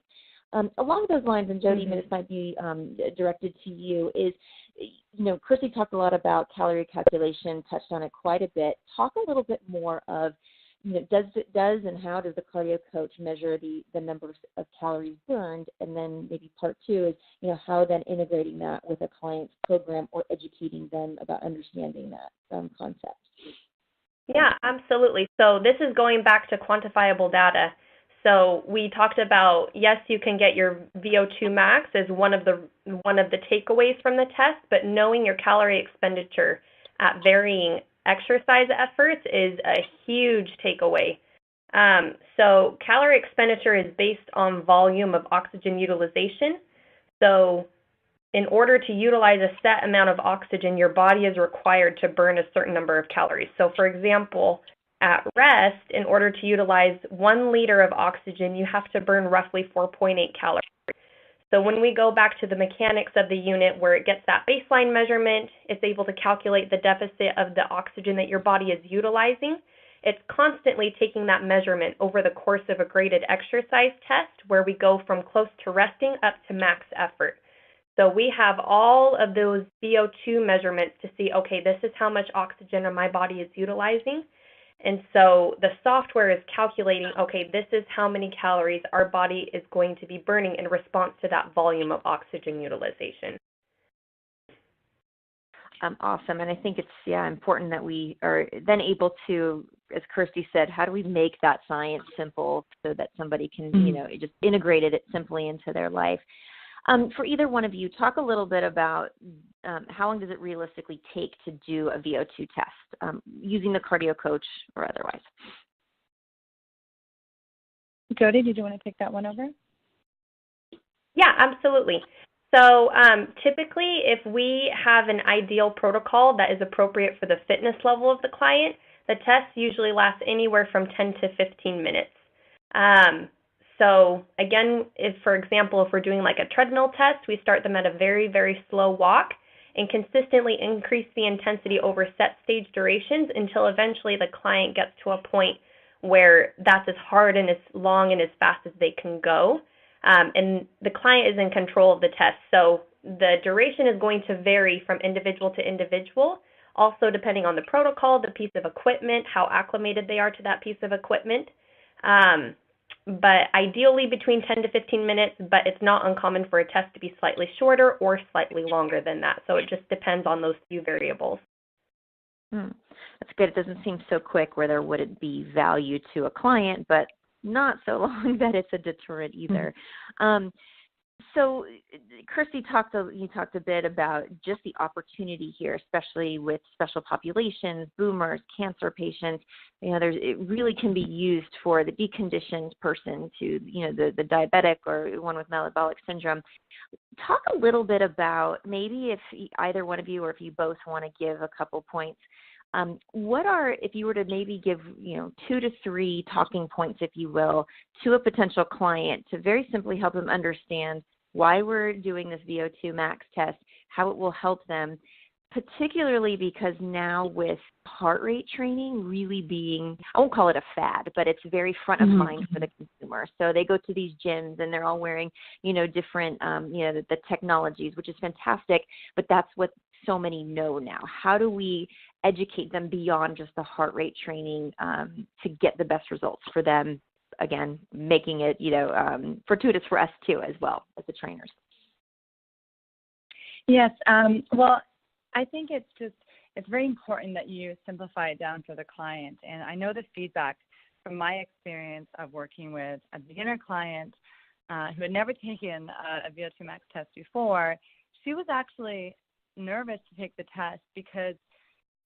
S1: Along those lines, and Jody, this might be directed to you, is, Kirsty talked a lot about calorie calculation, touched on it quite a bit. Talk a little bit more of, does and how does the cardio coach measure the number of calories burned? And then maybe part two is, how then integrating that with a client's program or educating them about understanding that concept.
S3: Yeah, absolutely. So this is going back to quantifiable data. So we talked about, yes, you can get your VO2 max as one of the takeaways from the test, but knowing your calorie expenditure at varying exercise efforts is a huge takeaway. So calorie expenditure is based on volume of oxygen utilization. So in order to utilize a set amount of oxygen, your body is required to burn a certain number of calories. So for example, at rest, in order to utilize 1 liter of oxygen, you have to burn roughly 4.8 calories. So when we go back to the mechanics of the unit where it gets that baseline measurement, it's able to calculate the deficit of the oxygen that your body is utilizing. It's constantly taking that measurement over the course of a graded exercise test where we go from close to resting up to max effort. So we have all of those VO2 measurements to see, okay, this is how much oxygen my body is utilizing. And so the software is calculating, okay, this is how many calories our body is going to be burning in response to that volume of oxygen utilization.
S1: Awesome. And I think it's, important that we are then able to, as Kirsty said, how do we make that science simple so that somebody can, just integrate it simply into their life? For either one of you, talk a little bit about how long does it realistically take to do a VO2 test using the cardio coach or otherwise?
S2: Jody, did you want to take that one over?
S3: Yeah, absolutely. So typically, if we have an ideal protocol that is appropriate for the fitness level of the client, the test usually lasts anywhere from 10 to 15 minutes. So again, for example, if we're doing like a treadmill test, we start them at a very, very slow walk and consistently increase the intensity over set stage durations until eventually the client gets to a point where that's as hard and as long and as fast as they can go. And the client is in control of the test. So the duration is going to vary from individual to individual, also depending on the protocol, the piece of equipment, how acclimated they are to that piece of equipment. But ideally between 10 to 15 minutes, but it's not uncommon for a test to be slightly shorter or slightly longer than that. So it just depends on those few variables.
S1: That's good. It doesn't seem so quick where there wouldn't be value to a client, but not so long that it's a deterrent either. So, Kirsty, you talked a bit about just the opportunity here, especially with special populations, boomers, cancer patients. It really can be used for the deconditioned person to, the diabetic or one with metabolic syndrome. Talk a little bit about maybe if either one of you or if you both want to give a couple points. If you were to maybe give, 2 to 3 talking points, if you will, to a potential client to very simply help them understand why we're doing this VO2 Max test, how it will help them, particularly because now with heart rate training really being, I won't call it a fad, but it's very front of mind for the consumer. So they go to these gyms and they're all wearing, different, the technologies, which is fantastic, but that's what so many know now. How do we educate them beyond just the heart rate training to get the best results for them? Again, making it, fortuitous for us too, as well as the trainers.
S2: Yes. Well, I think it's very important that you simplify it down for the client. And I know the feedback from my experience of working with a beginner client who had never taken a VO2 Max test before. She was actually nervous to take the test because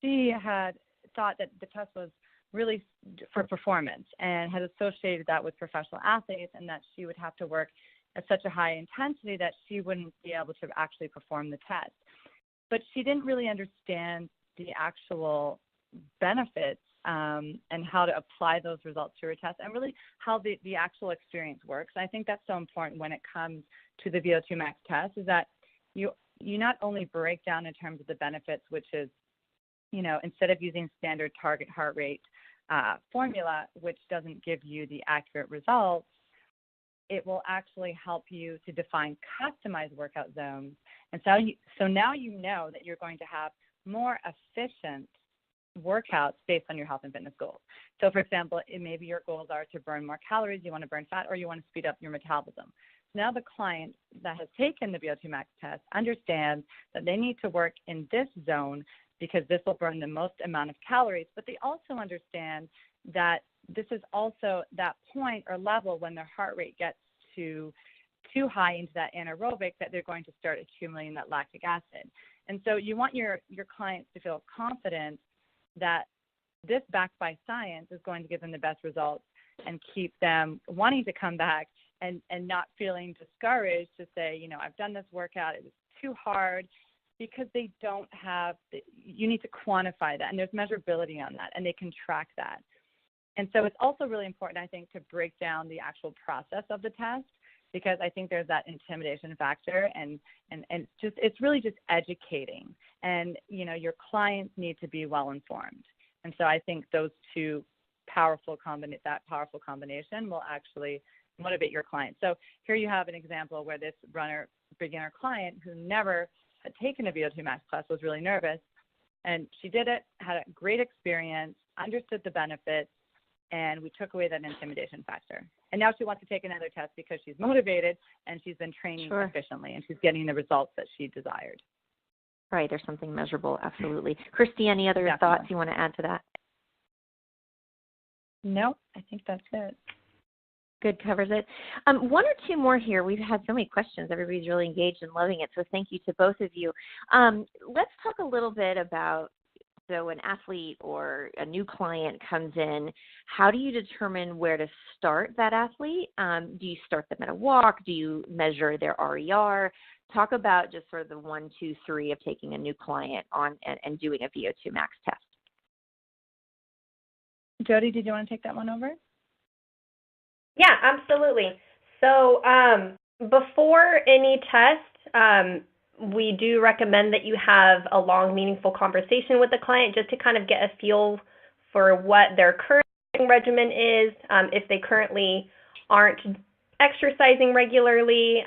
S2: she had thought that the test was really for performance and had associated that with professional athletes and that she would have to work at such a high intensity that she wouldn't be able to actually perform the test. But she didn't really understand the actual benefits and how to apply those results to her test and really how the actual experience works. I think that's so important when it comes to the VO2 Max test is that you not only break down in terms of the benefits, which is, instead of using standard target heart rate formula, which doesn't give you the accurate results, it will actually help you to define customized workout zones. And so now you know that you're going to have more efficient workouts based on your health and fitness goals. So, for example, maybe your goals are to burn more calories, you want to burn fat, or you want to speed up your metabolism. Now the client that has taken the VO2 Max test understands that they need to work in this zone because this will burn the most amount of calories, but they also understand that this is also that point or level when their heart rate gets too high into that anaerobic that they're going to start accumulating that lactic acid. And so you want your clients to feel confident that this backed by science is going to give them the best results and keep them wanting to come back and not feeling discouraged to say, I've done this workout, it was too hard, because they don't have, you need to quantify that, and there's measurability on that, and they can track that. And so it's also really important, I think, to break down the actual process of the test, because I think there's that intimidation factor, and it's really just educating. And, your clients need to be well informed. And so I think those two powerful combination will actually motivate your client. So here you have an example where this beginner client who never had taken a VO2 Max class was really nervous, and she did it, had a great experience, understood the benefits, and we took away that intimidation factor. And now she wants to take another test because she's motivated and she's been training efficiently and she's getting the results that she desired.
S1: Right, there's something measurable, absolutely. Kirsty, any other
S2: Definitely.
S1: thoughts you want to add to that?
S2: No, I think that's it.
S1: Good, covers it. One or two more here. We've had so many questions. Everybody's really engaged and loving it, so thank you to both of you. Let's talk a little bit about, so an athlete or a new client comes in, how do you determine where to start that athlete? Do you start them at a walk? Do you measure their RER? Talk about just sort of the 1, 2, 3 of taking a new client on and doing a VO2 Max test.
S2: Jody, did you want to take that one over?
S3: Yeah, absolutely. So before any test, we do recommend that you have a long, meaningful conversation with the client just to kind of get a feel for what their current regimen is, if they currently aren't exercising regularly,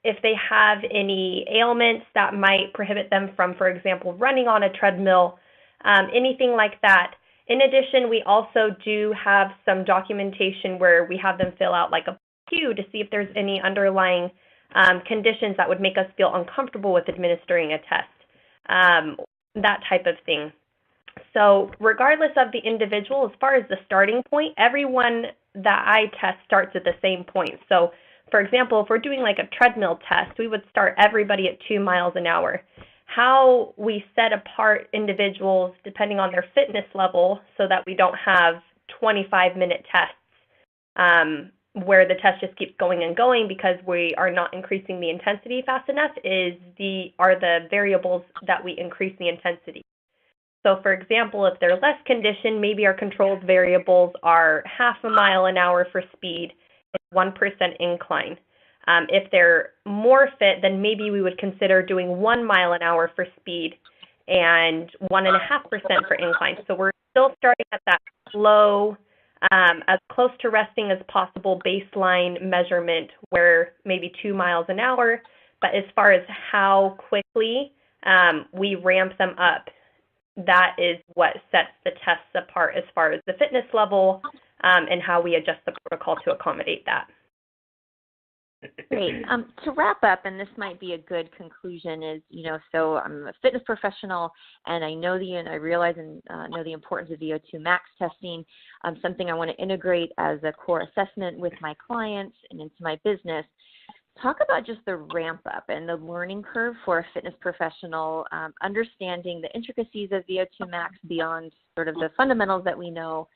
S3: if they have any ailments that might prohibit them from, for example, running on a treadmill, anything like that. In addition, we also do have some documentation where we have them fill out like a Q to see if there's any underlying conditions that would make us feel uncomfortable with administering a test, that type of thing. So regardless of the individual, as far as the starting point, everyone that I test starts at the same point. So for example, if we're doing like a treadmill test, we would start everybody at 2 miles an hour. How we set apart individuals depending on their fitness level so that we don't have 25-minute tests where the test just keeps going and going because we are not increasing the intensity fast enough are the variables that we increase the intensity. So for example, if they're less conditioned, maybe our controlled variables are 0.5 mile an hour for speed and 1% incline. If they're more fit, then maybe we would consider doing 1 mile an hour for speed and 1.5% for incline. So we're still starting at that low, as close to resting as possible baseline measurement where maybe 2 miles an hour. But as far as how quickly we ramp them up, that is what sets the tests apart as far as the fitness level and how we adjust the protocol to accommodate that.
S1: Great. To wrap up, and this might be a good conclusion, is, so I'm a fitness professional, and I know I realize and know the importance of VO2 Max testing, something I want to integrate as a core assessment with my clients and into my business. Talk about just the ramp up and the learning curve for a fitness professional, understanding the intricacies of VO2 Max beyond sort of the fundamentals that we know.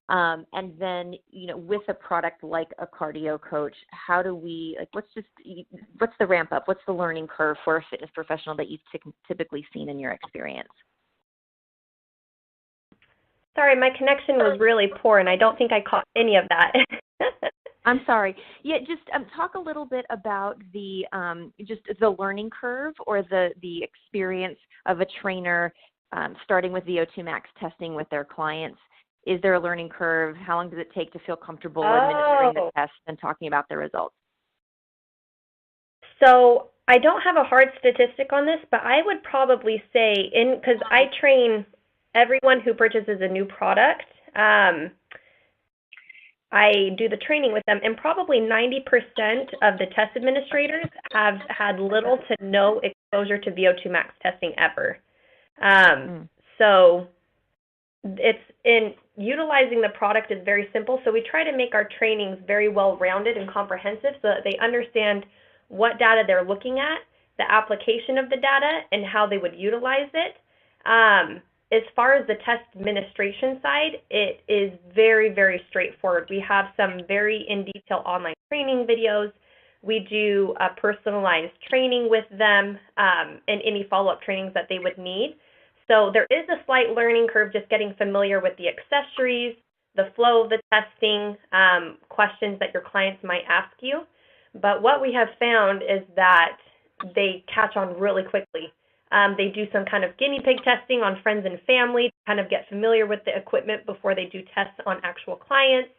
S1: And then, with a product like a cardio coach, how do we, what's the ramp up? What's the learning curve for a fitness professional that you've typically seen in your experience?
S3: Sorry, my connection was really poor, and I don't think I caught any of that.
S1: I'm sorry. Yeah, just talk a little bit about the just the learning curve or the experience of a trainer starting with VO2 Max testing with their clients. Is there a learning curve? How long does it take to feel comfortable administering the test and talking about the results?
S3: So I don't have a hard statistic on this, but I would probably say, because I train everyone who purchases a new product, I do the training with them, and probably 90% of the test administrators have had little to no exposure to VO2 Max testing ever. So it's in utilizing the product is very simple. So we try to make our trainings very well-rounded and comprehensive so that they understand what data they're looking at, the application of the data, and how they would utilize it. As far as the test administration side, it is very, very straightforward. We have some very in-detail online training videos. We do personalized training with them and any follow-up trainings that they would need. So there is a slight learning curve just getting familiar with the accessories, the flow of the testing, questions that your clients might ask you. But what we have found is that they catch on really quickly. They do some kind of guinea pig testing on friends and family to kind of get familiar with the equipment before they do tests on actual clients.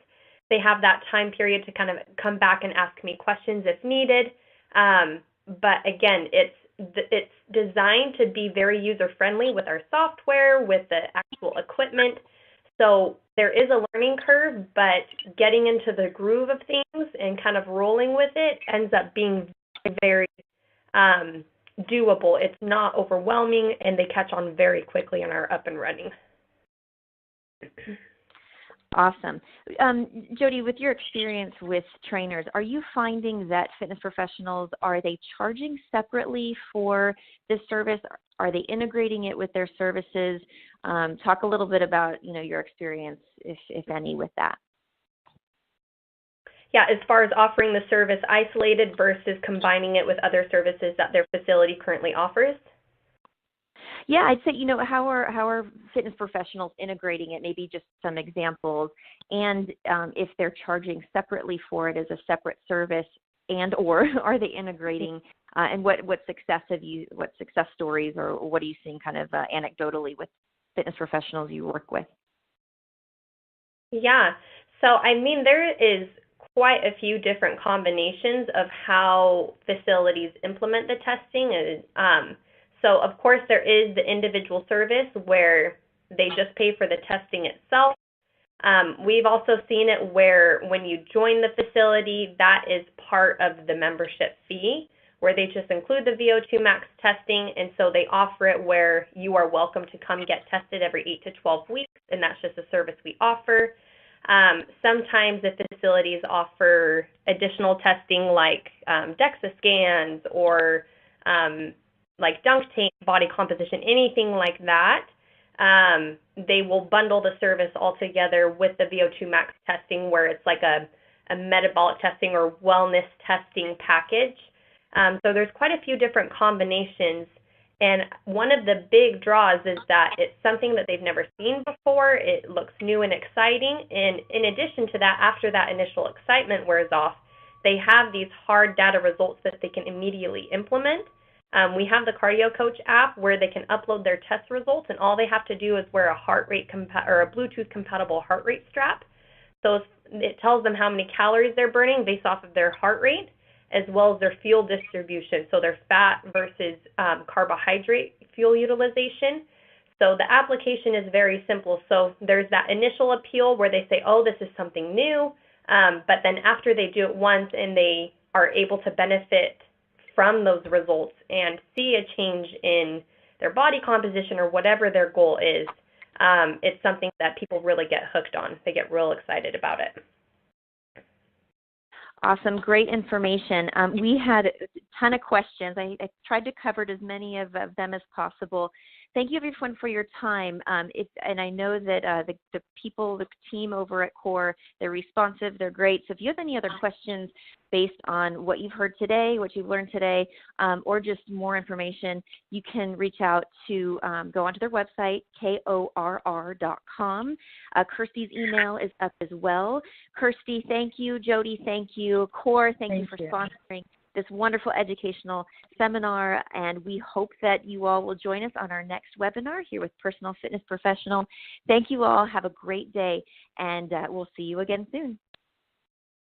S3: They have that time period to kind of come back and ask me questions if needed. But again, it's designed to be very user-friendly with our software, with the actual equipment. So there is a learning curve, but getting into the groove of things and kind of rolling with it ends up being very doable. It's not overwhelming, and they catch on very quickly and are up and running.
S1: Awesome. Jody, with your experience with trainers, are you finding that fitness professionals, are they charging separately for this service? Are they integrating it with their services? Talk a little bit about, your experience, if any, with that.
S3: Yeah, as far as offering the service isolated versus combining it with other services that their facility currently offers?
S1: Yeah, I'd say, how are fitness professionals integrating it? Maybe just some examples, and if they're charging separately for it as a separate service, or are they integrating? And what success stories, or what are you seeing kind of anecdotally with fitness professionals you work with?
S3: Yeah, so there is quite a few different combinations of how facilities implement the testing. So, of course, there is the individual service where they just pay for the testing itself. We've also seen it where when you join the facility, that is part of the membership fee, where they just include the VO2 Max testing, and so they offer it where you are welcome to come get tested every 8 to 12 weeks, and that's just a service we offer. Sometimes the facilities offer additional testing like DEXA scans or like dunk tank, body composition, anything like that. They will bundle the service all together with the VO2 Max testing, where it's like a metabolic testing or wellness testing package. So there's quite a few different combinations. And one of the big draws is that it's something that they've never seen before. It looks new and exciting. And in addition to that, after that initial excitement wears off, they have these hard data results that they can immediately implement. We have the Cardio Coach app where they can upload their test results, and all they have to do is wear a heart rate or a Bluetooth compatible heart rate strap. So it tells them how many calories they're burning based off of their heart rate, as well as their fuel distribution, so their fat versus carbohydrate fuel utilization. So the application is very simple. So there's that initial appeal where they say, oh, this is something new, but then after they do it once and they are able to benefit from those results and see a change in their body composition or whatever their goal is, it's something that people really get hooked on. They get real excited about it.
S1: Awesome. Great information. We had a ton of questions. I tried to cover as many of them as possible. Thank you, everyone, for your time. And I know that the people, the team over at KORR, they're responsive, they're great. So if you have any other questions based on what you've heard today, what you've learned today, or just more information, you can reach out to go onto their website, KORR.com. Kirsty's email is up as well. Kirsty, thank you. Jody, thank you. KORR, thank you for sponsoring this wonderful educational seminar, and we hope that you all will join us on our next webinar here with Personal Fitness Professional. Thank you all. Have a great day, and we'll see you again soon.